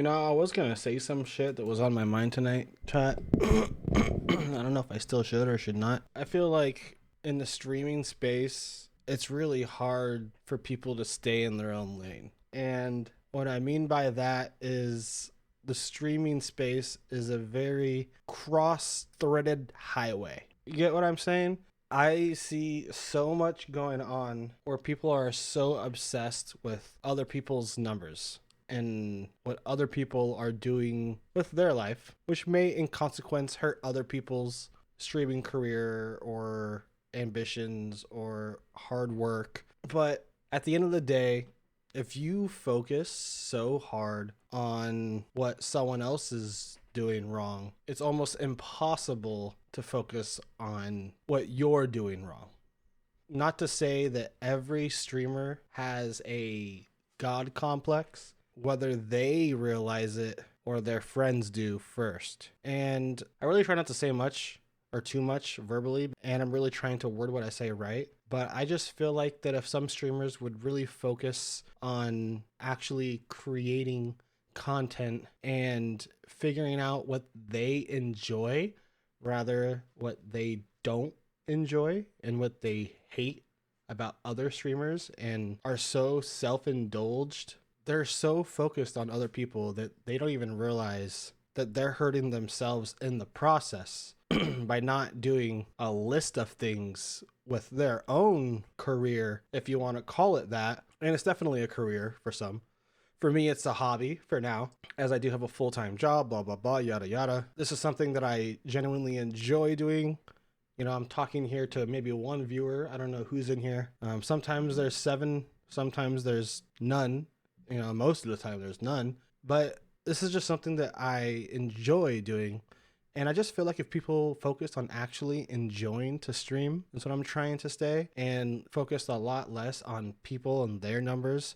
I was gonna say some shit that was on my mind tonight, chat. I don't know if I still should or should not. I feel like in the streaming space, it's really hard for people to stay in their own lane. And what I mean by that is the streaming space is a very cross threaded highway. You get what I'm saying? I see so much going on where people are so obsessed with other people's numbers and what other people are doing with their life, which may in consequence hurt other people's streaming career or ambitions or hard work. But at the end of the day, if you focus so hard on what someone else is doing wrong, it's almost impossible to focus on what you're doing wrong. Not to say that every streamer has a God complex, whether they realize it or their friends do first. And I really try not to say much or too much verbally, and I'm really trying to word what I say right. But I just feel like that if some streamers would really focus on actually creating content and figuring out what they enjoy rather what they don't enjoy and what they hate about other streamers and are so self-indulged, they're so focused on other people that they don't even realize that they're hurting themselves in the process by not doing a list of things with their own career, if you want to call it that. And it's definitely a career for some. For me, it's a hobby for now, as I do have a full-time job, blah, blah, blah, yada, yada. This is something that I genuinely enjoy doing. I'm talking here to maybe one viewer. I don't know who's in here. Sometimes there's 7, sometimes there's none. Most of the time there's none. But this is just something that I enjoy doing. And I just feel like if people focused on actually enjoying to stream, that's what I'm trying to stay, and focused a lot less on people and their numbers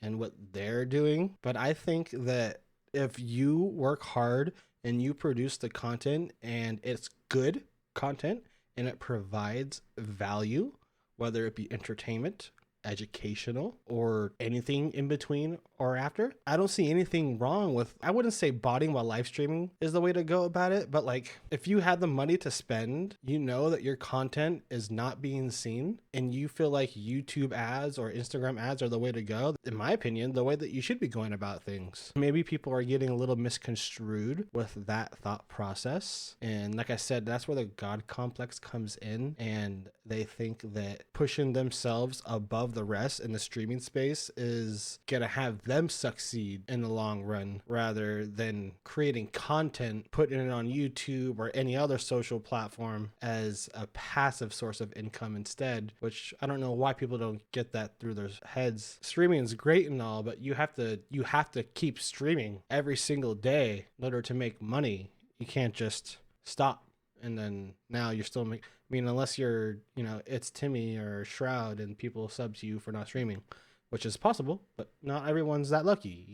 and what they're doing. But I think that if you work hard and you produce the content and it's good content and it provides value, whether it be entertainment, educational, or anything in between or after, I don't see anything wrong with, I wouldn't say botting while live streaming is the way to go about it, but like if you had the money to spend, you know that your content is not being seen and you feel like YouTube ads or Instagram ads are the way to go, in my opinion, the way that you should be going about things. Maybe people are getting a little misconstrued with that thought process. And like I said, that's where the God complex comes in, and they think that pushing themselves above the rest in the streaming space is gonna have them succeed in the long run rather than creating content, putting it on YouTube or any other social platform as a passive source of income instead, which I don't know why people don't get that through their heads. Streaming is great and all, but you have to keep streaming every single day in order to make money. You can't just stop and then now you're still making, I mean, unless you're, it's Timmy or Shroud and people sub to you for not streaming, which is possible, but not everyone's that lucky.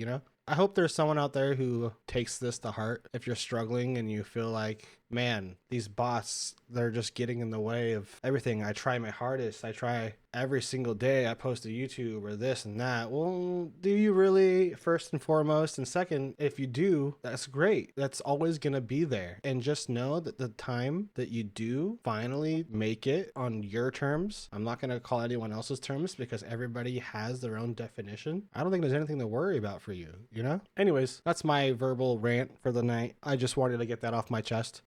I hope there's someone out there who takes this to heart. If you're struggling and you feel like, man, these bots, they're just getting in the way of everything. I try my hardest. I try every single day. I post to YouTube or this and that. Well, do you really, first and foremost? And second, if you do, that's great. That's always going to be there. And just know that the time that you do finally make it on your terms, I'm not going to call anyone else's terms because everybody has their own definition. I don't think there's anything to worry about for you. Anyways, that's my verbal rant for the night. I just wanted to get that off my chest.